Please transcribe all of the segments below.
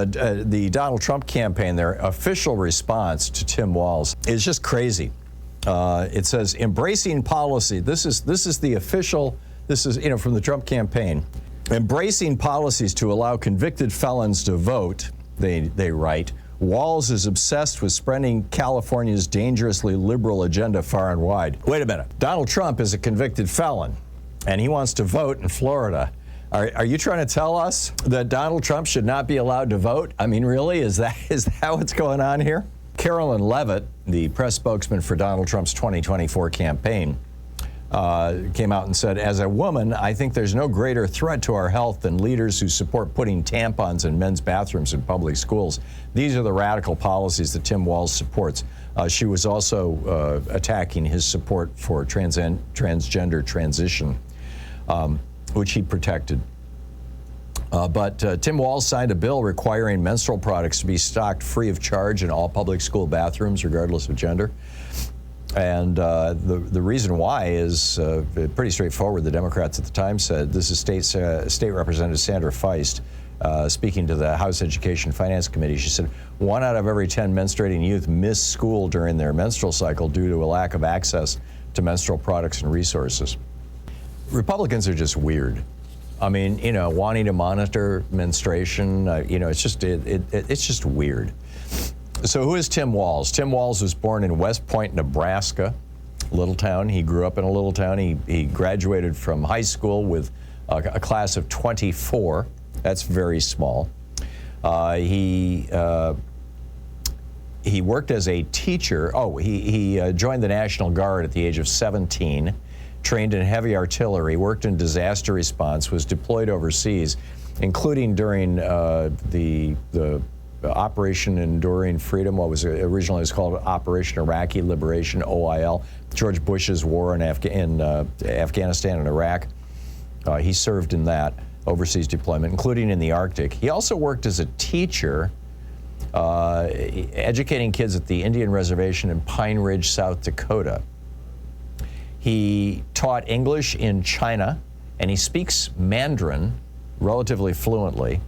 the Donald Trump campaign, their official response to Tim Walz is just crazy. It says, embracing policy. This is the official, this is, from the Trump campaign. Embracing policies to allow convicted felons to vote, they write. Walz is obsessed with spreading California's dangerously liberal agenda far and wide. Wait a minute. Donald Trump is a convicted felon, and he wants to vote in Florida. Are you trying to tell us that Donald Trump should not be allowed to vote? I mean, really? Is that what's going on here? Carolyn Leavitt, the press spokesman for Donald Trump's 2024 campaign, came out and said, as a woman, I think there's no greater threat to our health than leaders who support putting tampons in men's bathrooms in public schools. These are the radical policies that Tim Walz supports. She was also attacking his support for transgender transition, which he protected. But Tim Walz signed a bill requiring menstrual products to be stocked free of charge in all public school bathrooms, regardless of gender. And the reason why is pretty straightforward. The Democrats at the time said, this is State Representative Sandra Feist speaking to the House Education and Finance Committee. She said, 1 out of every 10 menstruating youth miss school during their menstrual cycle due to a lack of access to menstrual products and resources. Republicans are just weird. I mean, wanting to monitor menstruation, it's just weird. So who is Tim Walz? Tim Walz was born in West Point, Nebraska, little town. He grew up in a little town. He graduated from high school with a class of 24. That's very small. He worked as a teacher. He joined the National Guard at the age of 17, trained in heavy artillery, worked in disaster response, was deployed overseas, including during the Operation Enduring Freedom, what was originally called Operation Iraqi Liberation, OIL, George Bush's war in Afghanistan and Iraq. He served in that overseas deployment, including in the Arctic. He also worked as a teacher, educating kids at the Indian Reservation in Pine Ridge, South Dakota. He taught English in China, and he speaks Mandarin relatively fluently.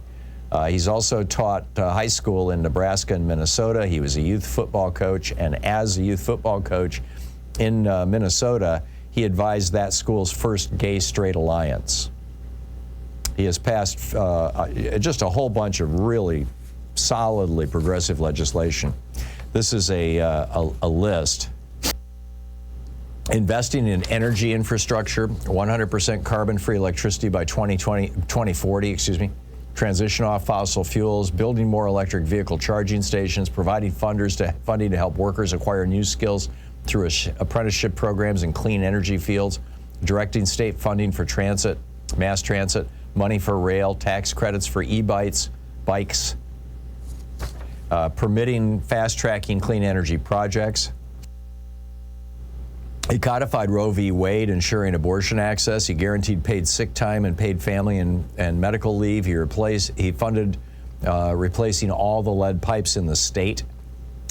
He's also taught high school in Nebraska and Minnesota. He was a youth football coach, and as a youth football coach in Minnesota, he advised that school's first gay-straight alliance. He has passed just a whole bunch of really solidly progressive legislation. This is a list. Investing in energy infrastructure, 100% carbon-free electricity by 2040, transition off fossil fuels, building more electric vehicle charging stations, providing funding to help workers acquire new skills through apprenticeship programs in clean energy fields, directing state funding for transit, mass transit, money for rail, tax credits for e-bikes, permitting fast-tracking clean energy projects. He codified Roe v. Wade, ensuring abortion access. He guaranteed paid sick time and paid family and medical leave. He funded replacing all the lead pipes in the state.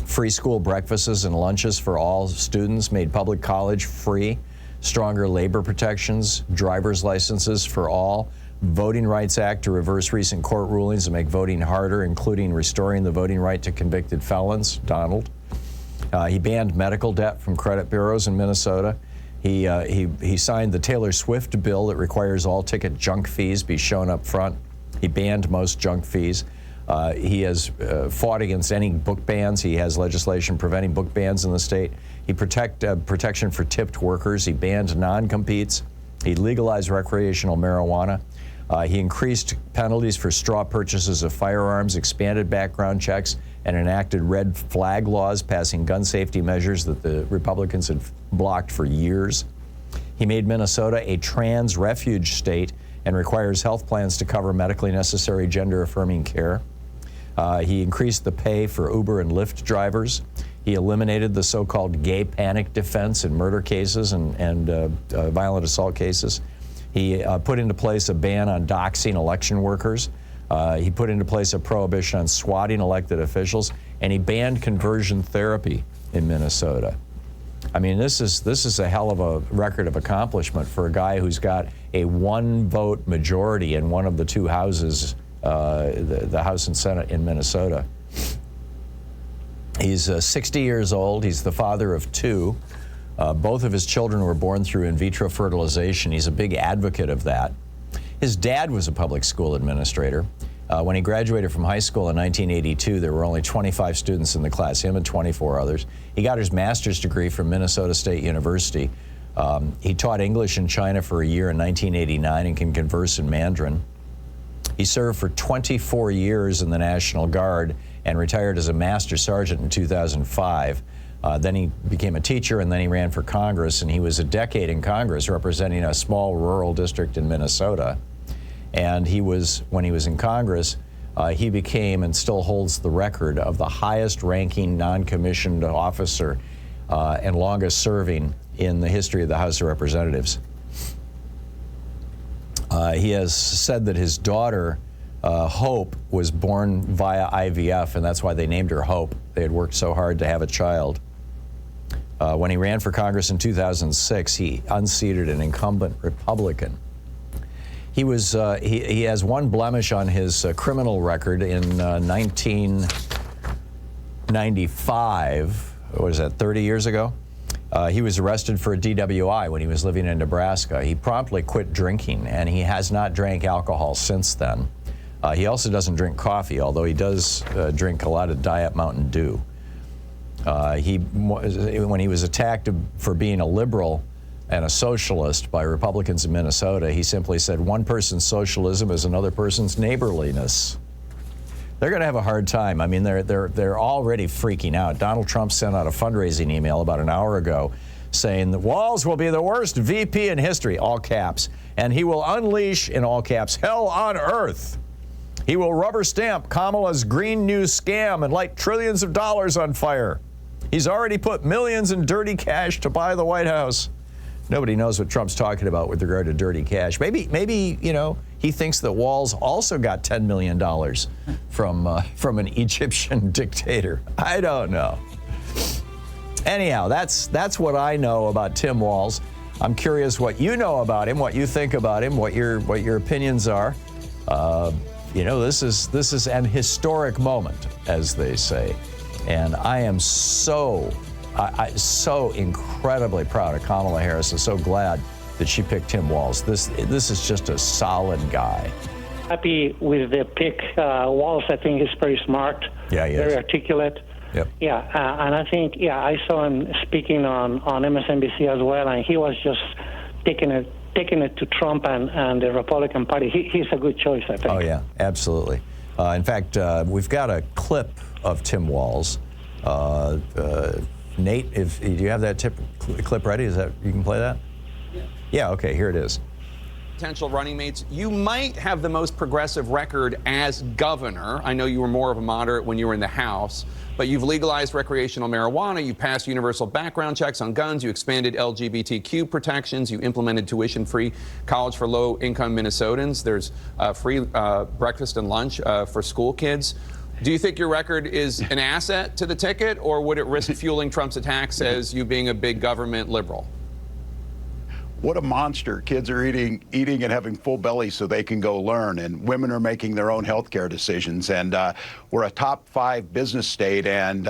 Free school breakfasts and lunches for all students. Made public college free. Stronger labor protections. Driver's licenses for all. Voting Rights Act to reverse recent court rulings and make voting harder, including restoring the voting right to convicted felons. Donald. He banned medical debt from credit bureaus in Minnesota. He signed the Taylor Swift bill that requires all ticket junk fees be shown up front. He banned most junk fees. He has fought against any book bans. He has legislation preventing book bans in the state. He protection for tipped workers. He banned non-competes. He legalized recreational marijuana. He increased penalties for straw purchases of firearms, expanded background checks, and enacted red flag laws, passing gun safety measures that the Republicans had blocked for years. He made Minnesota a trans refuge state and requires health plans to cover medically necessary gender-affirming care. He increased the pay for Uber and Lyft drivers. He eliminated the so-called gay panic defense in murder cases and violent assault cases. He put into place a ban on doxing election workers. He put into place a prohibition on swatting elected officials, and he banned conversion therapy in Minnesota. I mean, this is a hell of a record of accomplishment for a guy who's got a one-vote majority in one of the two houses the House and Senate in Minnesota. He's 60 years old. He's the father of two. Both of his children were born through in vitro fertilization. He's a big advocate of that. His dad was a public school administrator. When he graduated from high school in 1982, there were only 25 students in the class, him and 24 others. He got his master's degree from Minnesota State University. He taught English in China for a year in 1989 and can converse in Mandarin. He served for 24 years in the National Guard and retired as a master sergeant in 2005. Then he became a teacher, and then he ran for Congress, and he was a decade in Congress representing a small rural district in Minnesota. And when he was in Congress, he became and still holds the record of the highest ranking non-commissioned officer and longest serving in the history of the House of Representatives. He has said that his daughter, Hope, was born via IVF, and that's why they named her Hope. They had worked so hard to have a child. When he ran for Congress in 2006, he unseated an incumbent Republican. He has one blemish on his criminal record. In 1995, what is that, 30 years ago? He was arrested for a DWI when he was living in Nebraska. He promptly quit drinking, and he has not drank alcohol since then. He also doesn't drink coffee, although he does drink a lot of Diet Mountain Dew. When he was attacked for being a liberal and a socialist by Republicans in Minnesota, he simply said, one person's socialism is another person's neighborliness. They're going to have a hard time. I mean, they're already freaking out. Donald Trump sent out a fundraising email about an hour ago saying that Walz will be the worst VP in history, all caps, and he will unleash, in all caps, hell on earth. He will rubber stamp Kamala's Green New scam and light trillions of dollars on fire. He's already put millions in dirty cash to buy the White House. Nobody knows what Trump's talking about with regard to dirty cash. Maybe he thinks that Walz also got $10 million from an Egyptian dictator. I don't know. Anyhow, that's what I know about Tim Walz. I'm curious what you know about him, what you think about him, what your opinions are. This is an historic moment, as they say, and I am so incredibly proud of Kamala Harris and so glad that she picked Tim Walz. This is just a solid guy. Happy with the pick. Walz, I think, is very smart, very articulate. Yep. Yeah, and I think, I saw him speaking on MSNBC as well, and he was just taking it to Trump and the Republican Party. He's a good choice, I think. Oh, yeah, absolutely. In fact, we've got a clip of Tim Walz. Nate, do you have that clip ready? Is that you can play that? Yeah, okay, here it is. Potential running mates, you might have the most progressive record as governor. I know you were more of a moderate when you were in the House, but you've legalized recreational marijuana, you passed universal background checks on guns, you expanded LGBTQ protections, you implemented tuition-free college for low-income Minnesotans. There's free breakfast and lunch for school kids. Do you think your record is an asset to the ticket, or would it risk fueling Trump's attacks as you being a big government liberal? What a monster. Kids are eating and having full bellies so they can go learn, and women are making their own health care decisions. And we're a top 5 business state, and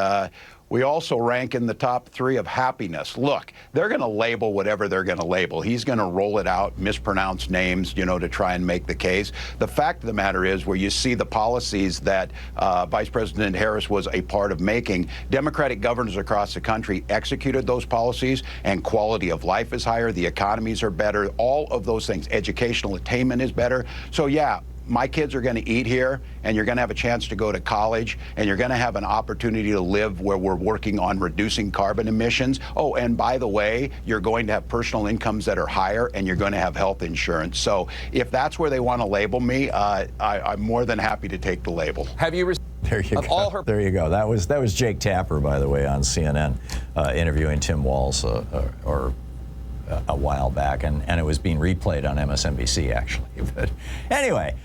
we also rank in the top 3 of happiness. Look, they're going to label whatever they're going to label. He's going to roll it out, mispronounce names, to try and make the case. The fact of the matter is, where you see the policies that Vice President Harris was a part of making, Democratic governors across the country executed those policies, and quality of life is higher, the economies are better, all of those things. Educational attainment is better. So, yeah, my kids are going to eat here, and you're going to have a chance to go to college, and you're going to have an opportunity to live where we're working on reducing carbon emissions. Oh, and by the way, you're going to have personal incomes that are higher, and you're going to have health insurance. So if that's where they want to label me, I'm more than happy to take the label. Have you There you go. There you go. That was Jake Tapper, by the way, on CNN, interviewing Tim Walz a while back, and it was being replayed on MSNBC, actually. But anyway.